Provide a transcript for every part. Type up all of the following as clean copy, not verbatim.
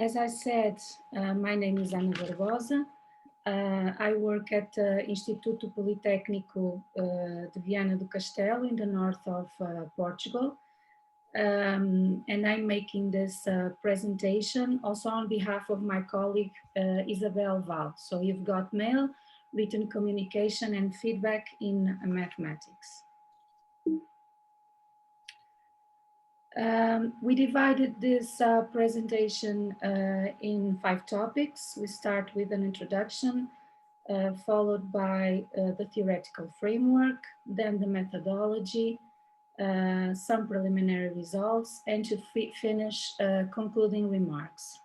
As I said, my name is Ana Barbosa. I work at Instituto Politécnico de Viana do Castelo in the north of Portugal. And I'm making this presentation also on behalf of my colleague Isabel Vale. So you've got mail, written communication and feedback in mathematics. We divided this presentation in 5 topics. We start with an introduction, followed by the theoretical framework, then the methodology, some preliminary results, and to finish concluding remarks.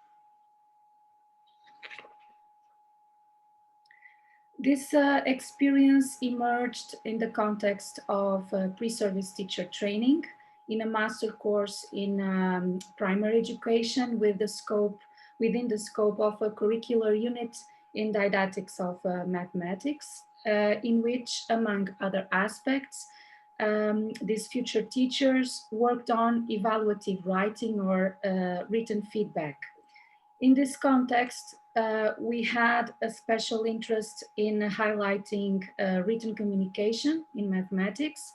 This experience emerged in the context of pre-service teacher training in a master course in primary education with the scope, within the scope of a curricular unit in didactics of mathematics, in which, among other aspects, these future teachers worked on evaluative writing or written feedback. In this context, we had a special interest in highlighting written communication in mathematics,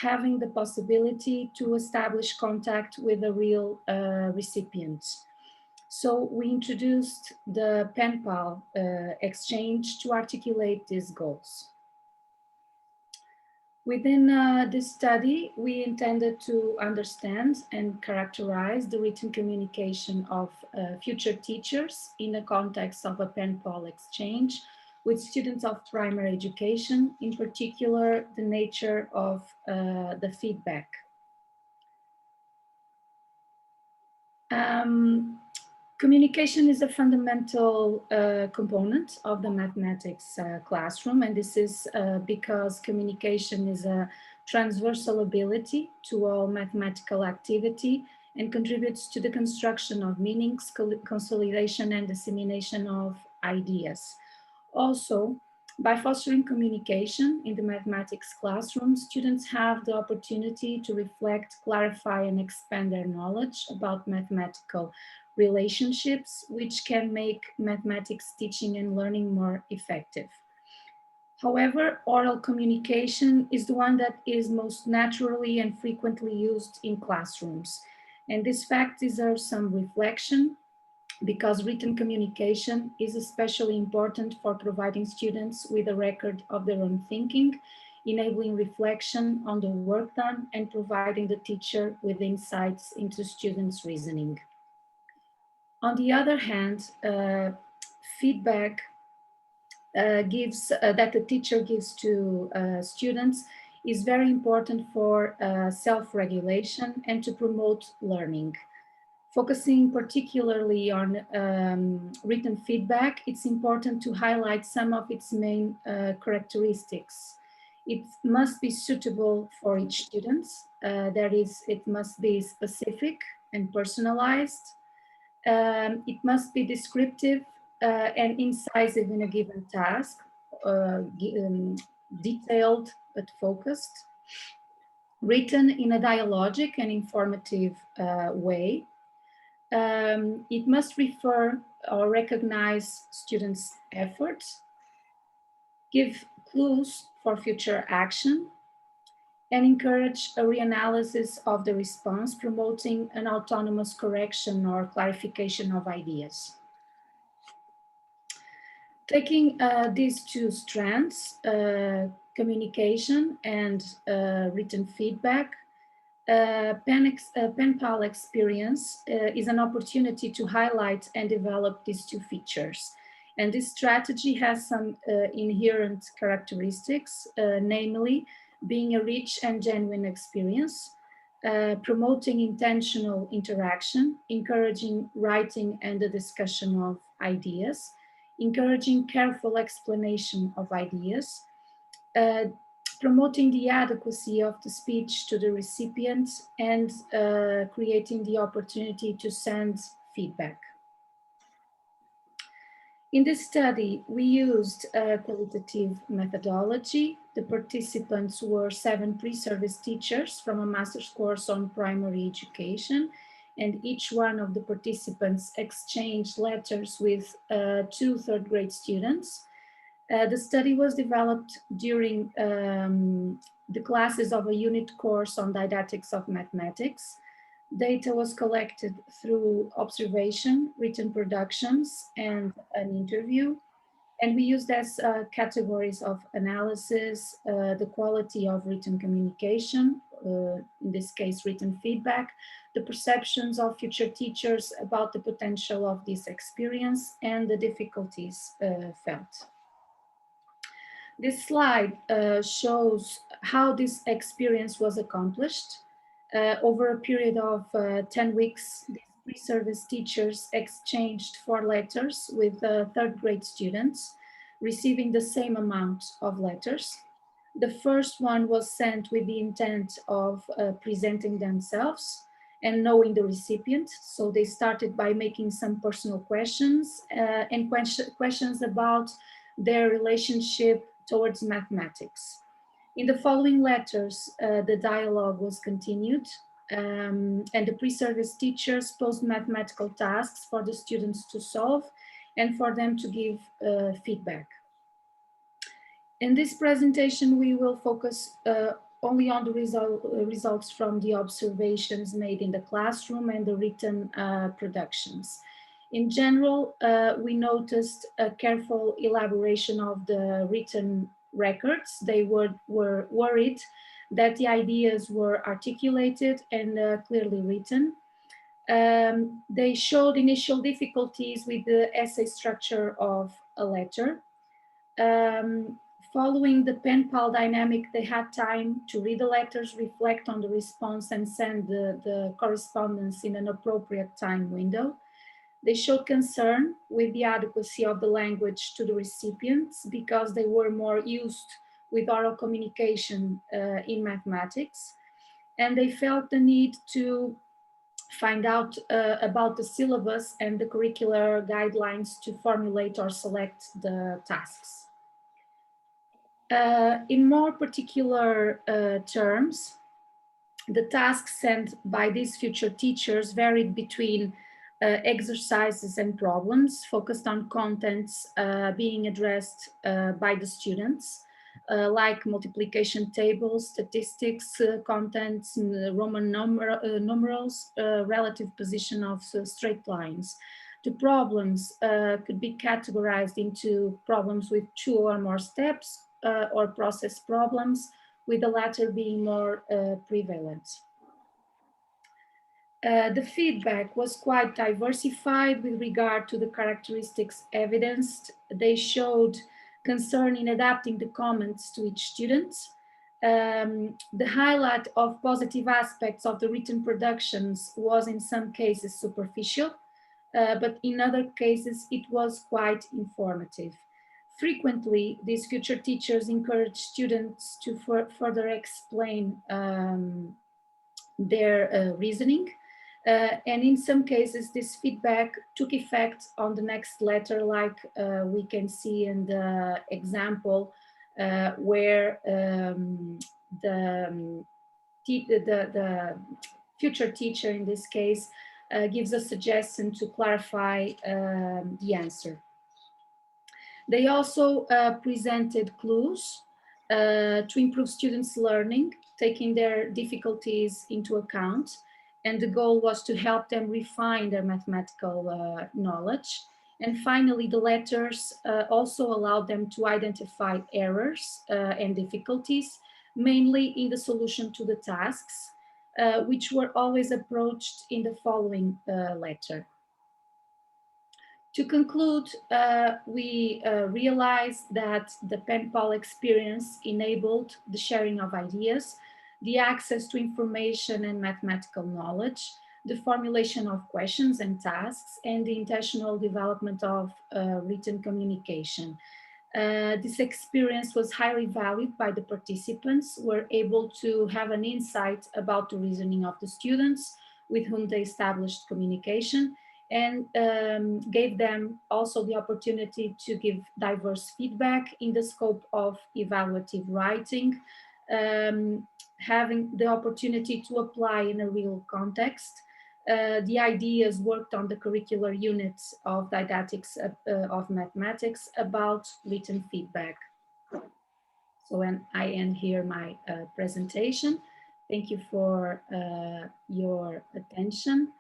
having the possibility to establish contact with a real recipient. So we introduced the pen-pal exchange to articulate these goals. Within this study, we intended to understand and characterize the written communication of future teachers in the context of a pen-pal exchange with students of primary education, in particular, the nature of the feedback. Communication is a fundamental component of the mathematics classroom, and this is because communication is a transversal ability to all mathematical activity and contributes to the construction of meanings, consolidation, and dissemination of ideas. Also, by fostering communication in the mathematics classroom, students have the opportunity to reflect, clarify, and expand their knowledge about mathematical relationships, which can make mathematics teaching and learning more effective. However, oral communication is the one that is most naturally and frequently used in classrooms. And this fact deserves some reflection because written communication is especially important for providing students with a record of their own thinking, enabling reflection on the work done, and providing the teacher with insights into students' reasoning. On the other hand, feedback that the teacher gives to students is very important for self-regulation and to promote learning. Focusing particularly on written feedback, it's important to highlight some of its main characteristics. It must be suitable for each student. That is, it must be specific and personalized. It must be descriptive and incisive in a given task, detailed but focused, written in a dialogic and informative way. It must refer or recognize students' efforts, give clues for future action, and encourage a reanalysis of the response, promoting an autonomous correction or clarification of ideas. Taking these 2 strands, communication and written feedback, pen-pal experience is an opportunity to highlight and develop these 2 features. And this strategy has some inherent characteristics, namely being a rich and genuine experience, promoting intentional interaction, encouraging writing and the discussion of ideas, encouraging careful explanation of ideas, promoting the adequacy of the speech to the recipient, and creating the opportunity to send feedback. In this study, we used a qualitative methodology. The participants were 7 pre-service teachers from a master's course on primary education and each one of the participants exchanged letters with 2 third-grade students. The study was developed during the classes of a unit course on didactics of mathematics. Data was collected through observation, written productions, and an interview. And we used as categories of analysis, the quality of written communication, in this case, written feedback, the perceptions of future teachers about the potential of this experience, and the difficulties felt. This slide shows how this experience was accomplished. Over a period of 10 weeks, these pre-service teachers exchanged 4 letters with third-grade students, receiving the same amount of letters. The first one was sent with the intent of presenting themselves and knowing the recipient. So they started by making some personal questions and questions about their relationship towards mathematics. In the following letters, the dialogue was continued, and the pre-service teachers posed mathematical tasks for the students to solve and for them to give feedback. In this presentation, we will focus only on the results from the observations made in the classroom and the written productions. In general, we noticed a careful elaboration of the written records. They were worried that the ideas were articulated and clearly written. They showed initial difficulties with the essay structure of a letter. Following the pen-pal dynamic, they had time to read the letters, reflect on the response, and send the correspondence in an appropriate time window. They showed concern with the adequacy of the language to the recipients because they were more used with oral communication in mathematics. And they felt the need to find out about the syllabus and the curricular guidelines to formulate or select the tasks. In more particular terms, the tasks sent by these future teachers varied between exercises and problems focused on contents being addressed by the students, like multiplication tables, statistics, contents, Roman numerals, relative position of straight lines. The problems could be categorized into problems with 2 or more steps, or process problems, with the latter being more prevalent. The feedback was quite diversified with regard to the characteristics evidenced. They showed concern in adapting the comments to each student. The highlight of positive aspects of the written productions was in some cases superficial, but in other cases it was quite informative. Frequently, these future teachers encourage students to further explain their reasoning. And in some cases, this feedback took effect on the next letter, like we can see in the example where the future teacher, in this case, gives a suggestion to clarify the answer. They also presented clues to improve students' learning, taking their difficulties into account. And the goal was to help them refine their mathematical knowledge. And finally, the letters also allowed them to identify errors and difficulties, mainly in the solution to the tasks, which were always approached in the following letter. To conclude, we realized that the pen-pal experience enabled the sharing of ideas, the access to information and mathematical knowledge, the formulation of questions and tasks, and the intentional development of written communication. This experience was highly valued by the participants, who were able to have an insight about the reasoning of the students with whom they established communication, and gave them also the opportunity to give diverse feedback in the scope of evaluative writing, having the opportunity to apply in a real context, the ideas worked on the curricular units of didactics of mathematics about written feedback. So when I end here my presentation, thank you for your attention.